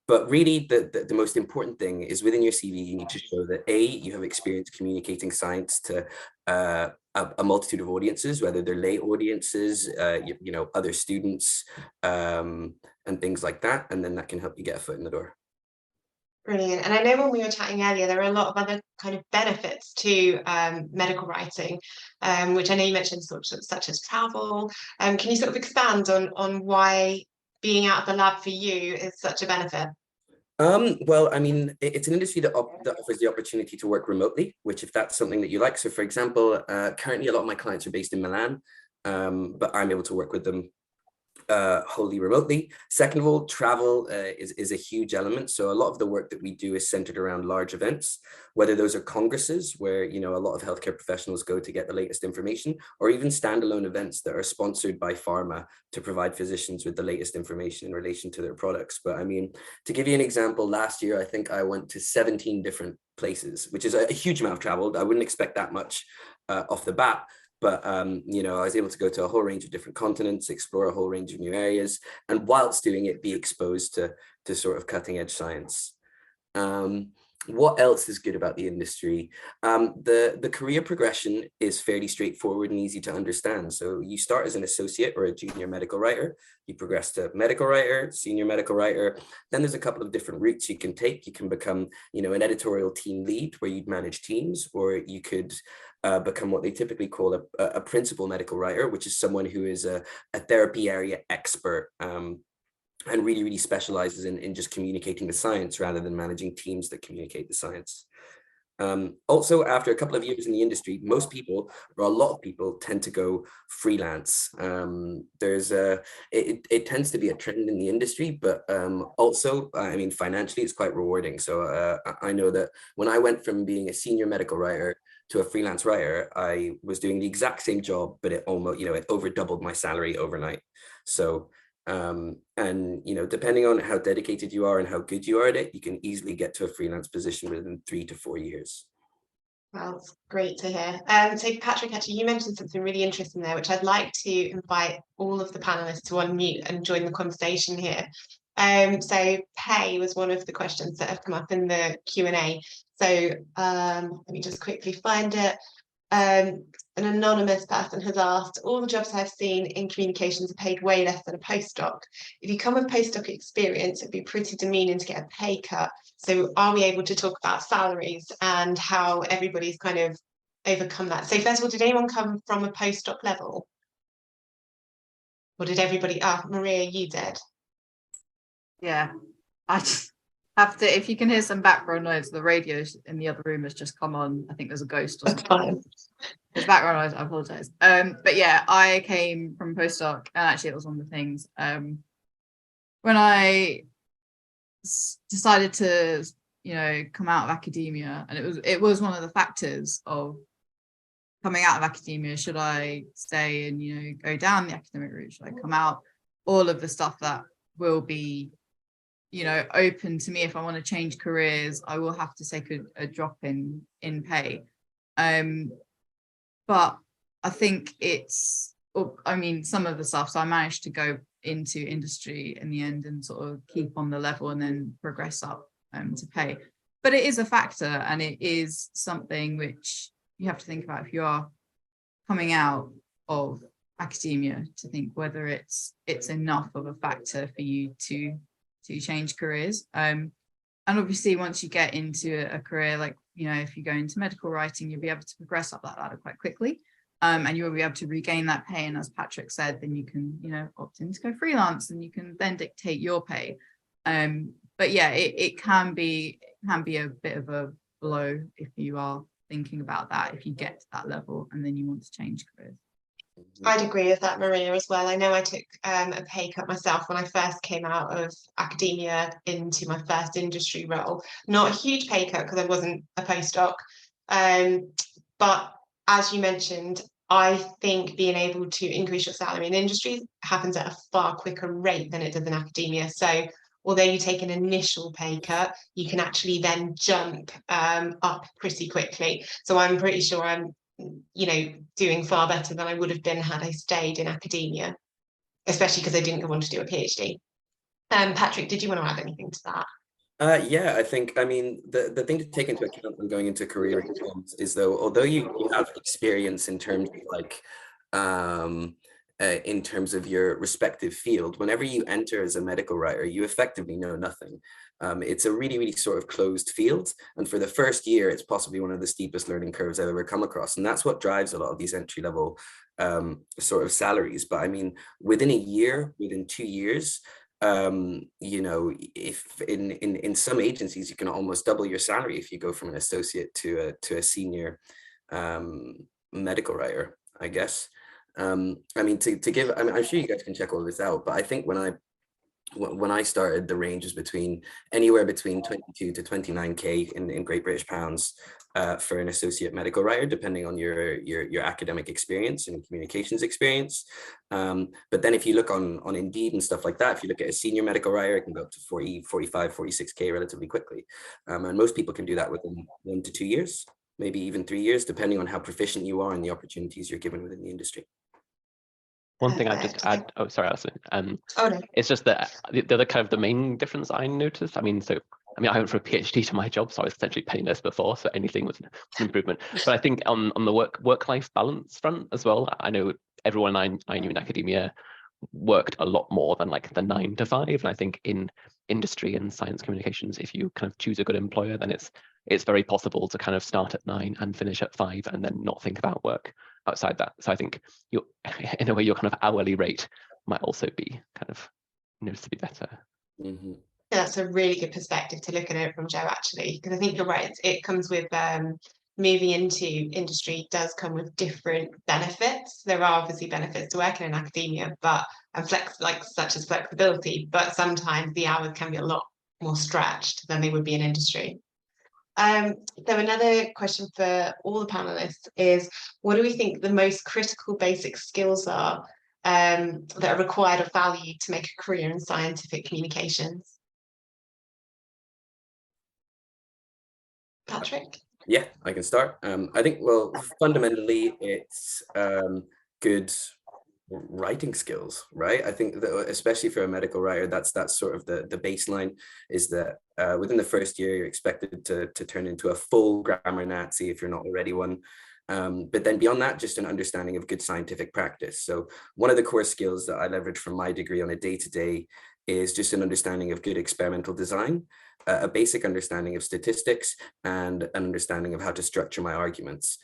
But really, the most important thing is within your CV, you need to show that A, you have experience communicating science to a multitude of audiences, whether they're lay audiences, other students, and things like that. And then that can help you get a foot in the door. Brilliant. And I know when we were chatting earlier, there are a lot of other kind of benefits to medical writing, which I know you mentioned, such as travel. Can you sort of expand on why being out of the lab for you is such a benefit? Well, I mean, it's an industry that offers the opportunity to work remotely, which if that's something that you like. So for example, currently a lot of my clients are based in Milan, but I'm able to work with them wholly remotely. Second of all, travel is a huge element. So a lot of the work that we do is centered around large events, whether those are congresses where, you know, a lot of healthcare professionals go to get the latest information, or even standalone events that are sponsored by pharma to provide physicians with the latest information in relation to their products. But I mean, to give you an example, last year, I think I went to 17 different places, which is a huge amount of travel. I wouldn't expect that much off the bat. But, you know, I was able to go to a whole range of different continents, explore a whole range of new areas, and whilst doing it, be exposed to sort of cutting edge science. What else is good about the industry? The career progression is fairly straightforward and easy to understand. So you start as an associate or a junior medical writer, you progress to medical writer, senior medical writer. Then there's a couple of different routes you can take. You can become, you know, an editorial team lead where you'd manage teams, or you could become what they typically call a principal medical writer, which is someone who is a therapy area expert and really specializes in just communicating the science rather than managing teams that communicate the science. Also, after a couple of years in the industry, most people, or a lot of people, tend to go freelance. It tends to be a trend in the industry, but also, I mean, financially, it's quite rewarding. So I know that when I went from being a senior medical writer to a freelance writer, I was doing the exact same job, but it almost, you know, it over doubled my salary overnight. So and you know, depending on how dedicated you are and how good you are at it, you can easily get to a freelance position within 3 to 4 years. Well, that's great to hear. So Patrick, actually, you mentioned something really interesting there, which I'd like to invite all of the panelists to unmute and join the conversation here. So pay was one of the questions that have come up in the Q&A. So let me just quickly find it. An anonymous person has asked, all the jobs I've seen in communications are paid way less than a postdoc. If you come with postdoc experience, it'd be pretty demeaning to get a pay cut. So are we able to talk about salaries and how everybody's kind of overcome that? So first of all, did anyone come from a postdoc level? Or did everybody, Maria, you did? Yeah, I just have to, if you can hear some background noise, the radio in the other room has just come on. I think there's a ghost or something. Fine. There's background noise, I apologize. But yeah, I came from postdoc, and actually it was one of the things. When I decided to, you know, come out of academia, and it was one of the factors of coming out of academia. Should I stay and, you know, go down the academic route? Should I come out? All of the stuff that will be, you know, open to me if I want to change careers, I will have to take a drop in pay. But I think it's, I mean, some of the stuff, so I managed to go into industry in the end and sort of keep on the level and then progress up to pay. But it is a factor, and it is something which you have to think about if you are coming out of academia, to think whether it's enough of a factor for you to change careers. And obviously once you get into a career, like, you know, if you go into medical writing, you'll be able to progress up that ladder quite quickly, and you will be able to regain that pay. And as Patrick said, then you can, you know, opt in to go freelance, and you can then dictate your pay. But yeah, it can be a bit of a blow if you are thinking about that, if you get to that level and then you want to change careers. I'd agree with that, Maria, as well. I know I took a pay cut myself when I first came out of academia into my first industry role. Not a huge pay cut because I wasn't a postdoc. But as you mentioned, I think being able to increase your salary in industry happens at a far quicker rate than it does in academia. So although you take an initial pay cut, you can actually then jump up pretty quickly. So I'm pretty sure I'm, you know, doing far better than I would have been had I stayed in academia, especially because I didn't go on to do a PhD. Patrick, did you want to add anything to that? Yeah, I think, I mean, the thing to take into account when going into career reforms is, though, although you have experience in terms of like, in terms of your respective field, whenever you enter as a medical writer, you effectively know nothing. It's a really, really sort of closed field. And for the first year, it's possibly one of the steepest learning curves I've ever come across. And that's what drives a lot of these entry level sort of salaries. But I mean, within a year, within 2 years, you know, if in some agencies, you can almost double your salary if you go from an associate to a senior medical writer, I guess. I mean, to give, I mean, I'm sure you guys can check all this out, but I think when I started, the range was between anywhere between 22 to 29K in Great British pounds for an associate medical writer, depending on your academic experience and communications experience. But then if you look on Indeed and stuff like that, if you look at a senior medical writer, it can go up to 40, 45, 46K relatively quickly. And most people can do that within 1 to 2 years, maybe even 3 years, depending on how proficient you are and the opportunities you're given within the industry. One thing I just add, oh, sorry, Alison. Oh, no. It's just that the other kind of the main difference I noticed, I mean, I went for a PhD to my job, so I was essentially penniless before, so anything was an improvement. But I think on the work-life balance front as well, I know everyone I knew in academia worked a lot more than like the 9 to 5. And I think in industry and science communications, if you kind of choose a good employer, then it's very possible to kind of start at 9 and finish at 5 and then not think about work outside that. So I think in a way, your kind of hourly rate might also be kind of noticeably better. Mm-hmm. That's a really good perspective to look at it from Joe, actually, because I think you're right. It comes with moving into industry does come with different benefits. There are obviously benefits to working in academia, but such as flexibility, but sometimes the hours can be a lot more stretched than they would be in industry. So another question for all the panelists is, what do we think the most critical basic skills are that are required or valued to make a career in scientific communications? Patrick? Yeah, I can start. I think, well, fundamentally, it's good writing skills, right? I think that especially for a medical writer, that's sort of the baseline, is that within the first year, you're expected to turn into a full grammar Nazi if you're not already one. But then beyond that, just an understanding of good scientific practice. So one of the core skills that I leverage from my degree on a day-to-day is just an understanding of good experimental design, a basic understanding of statistics, and an understanding of how to structure my arguments.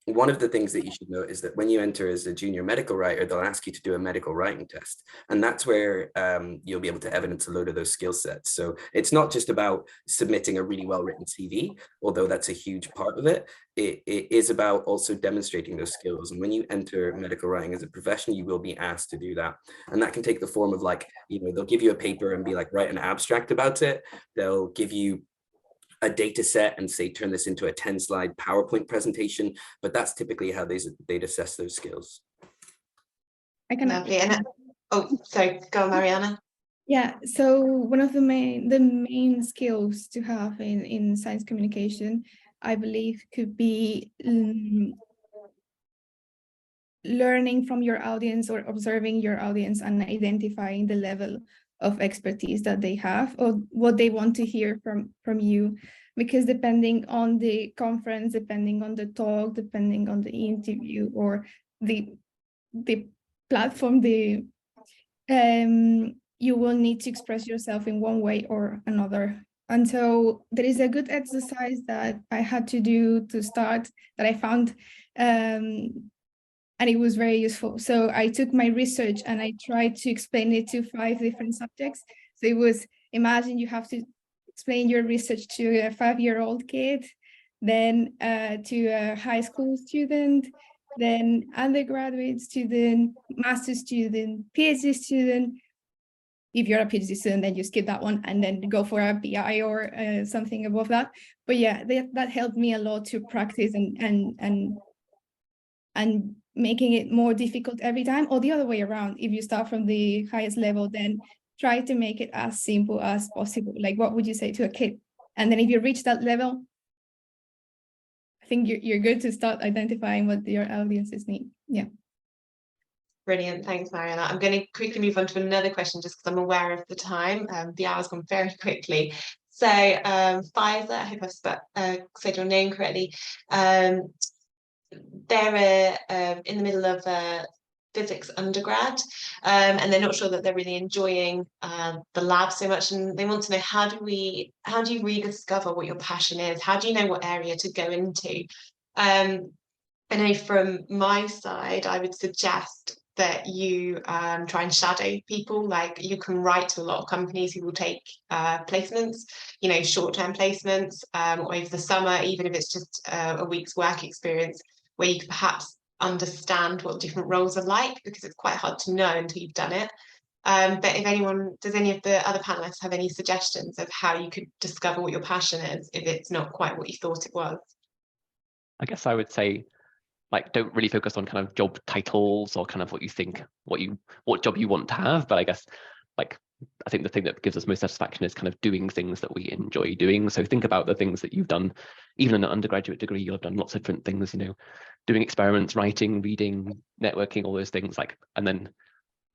One of the things that you should know is that when you enter as a junior medical writer, they'll ask you to do a medical writing test. And that's where you'll be able to evidence a load of those skill sets. So it's not just about submitting a really well-written CV, although that's a huge part of it. It is about also demonstrating those skills. And when you enter medical writing as a profession, you will be asked to do that. And that can take the form of, like, you know, they'll give you a paper and be like, write an abstract about it. They'll give you a data set and say, turn this into a 10-slide PowerPoint presentation, but that's typically how they'd assess those skills. I can. Lovely. Oh, sorry, go on, Mariana. Yeah, so one of the main skills to have in science communication, I believe, could be learning from your audience or observing your audience and identifying the level of expertise that they have or what they want to hear from you, because depending on the conference, depending on the talk, depending on the interview or the platform, you will need to express yourself in one way or another. And so there is a good exercise that I had to do to start that I found, and it was very useful. So I took my research and I tried to explain it to 5 different subjects. So it was, imagine you have to explain your research to a 5-year-old kid, then to a high school student, then undergraduate student, master's student, PhD student. If you're a PhD student, then you skip that one and then go for a PI or something above that. But yeah, that helped me a lot to practice and making it more difficult every time, or the other way around. If you start from the highest level, then try to make it as simple as possible. Like, what would you say to a kid? And then if you reach that level, I think you're good to start identifying what your audiences need. Yeah. Brilliant. Thanks, Mariana. I'm going to quickly move on to another question just because I'm aware of the time. The hour's gone very quickly. So Pfizer, I hope I've said your name correctly. They're in the middle of physics undergrad, and they're not sure that they're really enjoying the lab so much, and they want to know, how do you rediscover what your passion is? How do you know what area to go into? I know from my side, I would suggest that you try and shadow people. Like, you can write to a lot of companies who will take placements, you know, short-term placements over the summer, even if it's just a week's work experience, where you can perhaps understand what different roles are like, because it's quite hard to know until you've done it. But does any of the other panelists have any suggestions of how you could discover what your passion is if it's not quite what you thought it was? I guess I would say, like, don't really focus on kind of job titles or kind of what you think, what job you want to have. But I guess, like, I think the thing that gives us most satisfaction is kind of doing things that we enjoy doing. So think about the things that you've done. Even in an undergraduate degree, you'll have done lots of different things, you know, doing experiments, writing, reading, networking, all those things. Like, and then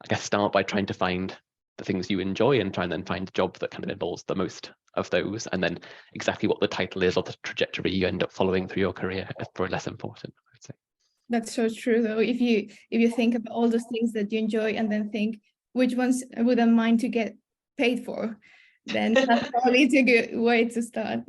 I guess start by trying to find the things you enjoy and try and then find a job that kind of involves the most of those. And then exactly what the title is or the trajectory you end up following through your career is probably less important, I would say. That's so true, though. If you think about all those things that you enjoy and then think which ones would I mind to get paid for, then that's probably a good way to start.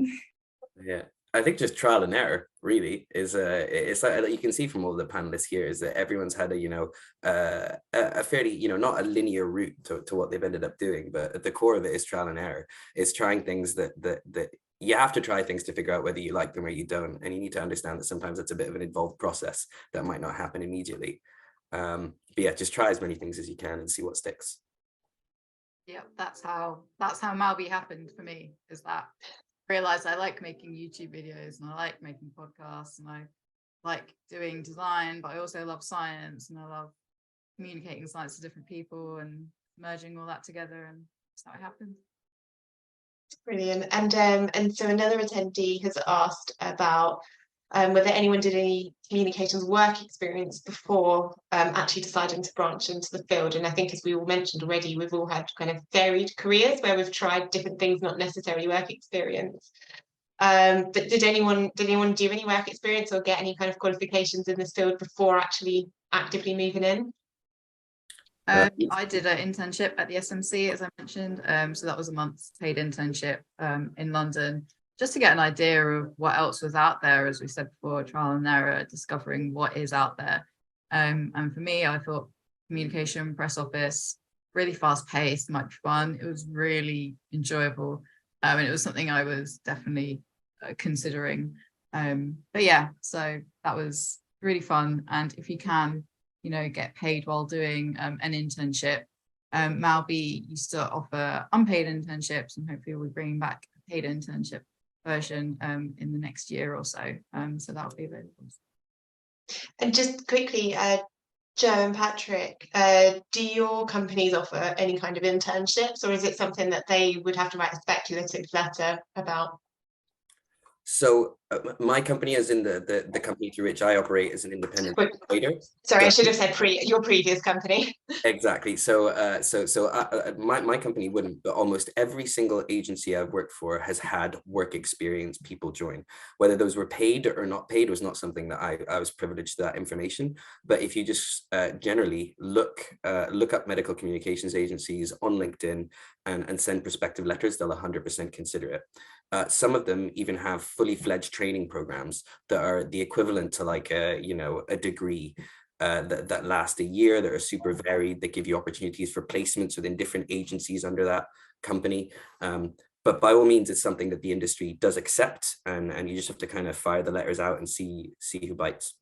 Yeah, I think just trial and error really is it's like you can see from all the panelists here is that everyone's had a fairly, not a linear route to what they've ended up doing, but at the core of it is trial and error. It's trying things that you have to try things to figure out whether you like them or you don't, and you need to understand that sometimes it's a bit of an involved process that might not happen immediately. But yeah, just try as many things as you can and see what sticks. Yeah, that's how Malby happened for me, is that I realized I like making YouTube videos and I like making podcasts and I like doing design, but I also love science and I love communicating science to different people and merging all that together, and that's how it happened. Brilliant. And so another attendee has asked about whether anyone did any communications work experience before actually deciding to branch into the field. And I think, as we all mentioned already, we've all had kind of varied careers where we've tried different things, not necessarily work experience. But did anyone do any work experience or get any kind of qualifications in this field before actually actively moving in? I did an internship at the SMC, as I mentioned. So that was a month's paid internship in London, just to get an idea of what else was out there, as we said before, trial and error, discovering what is out there. And for me, I thought communication, press office, really fast paced, might be fun. It was really enjoyable. And it was something I was definitely considering. But yeah, so that was really fun. And if you can, get paid while doing an internship, Malby used to offer unpaid internships, and hopefully we'll be bringing back a paid internship version in the next year or so. So that will be available. And just quickly, Joe and Patrick, do your companies offer any kind of internships, or is it something that they would have to write a speculative letter about? So my company, as in the company through which I operate, is an independent trader. Sorry, I should have said your previous company. Exactly. So my company wouldn't, but almost every single agency I've worked for has had work experience people join. Whether those were paid or not paid was not something that I was privileged to that information. But if you just generally look up medical communications agencies on LinkedIn and send prospective letters, they'll 100% consider it. Some of them even have fully fledged training programs that are the equivalent to like a degree that last a year, that are super varied, that give you opportunities for placements within different agencies under that company. But by all means, it's something that the industry does accept, and you just have to kind of fire the letters out and see who bites.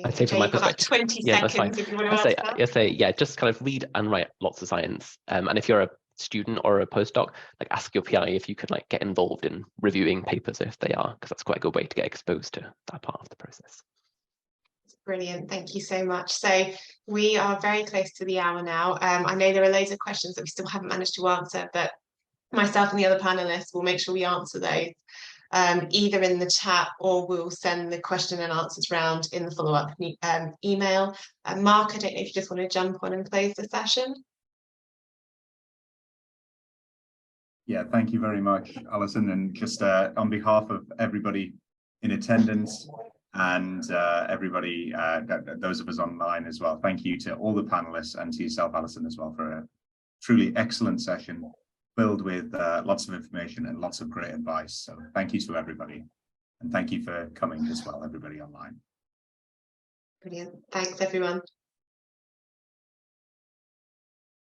I'd say from my perspective, 20 yeah, seconds that's fine. if you want to I'd say, yeah, just kind of read and write lots of science. And if you're a student or a postdoc, like ask your PI if you could like get involved in reviewing papers if they are, because that's quite a good way to get exposed to that part of the process. Brilliant, thank you so much. So we are very close to the hour now. I know there are loads of questions that we still haven't managed to answer, but myself and the other panelists will make sure we answer those either in the chat, or we'll send the question and answers round in the follow-up email. Mark, I don't know if you just want to jump on and close the session. Yeah, thank you very much, Alison. And just on behalf of everybody in attendance, and everybody, those of us online as well. Thank you to all the panelists and to yourself, Alison, as well, for a truly excellent session filled with lots of information and lots of great advice. So thank you to everybody. And thank you for coming as well, everybody online. Brilliant. Thanks, everyone.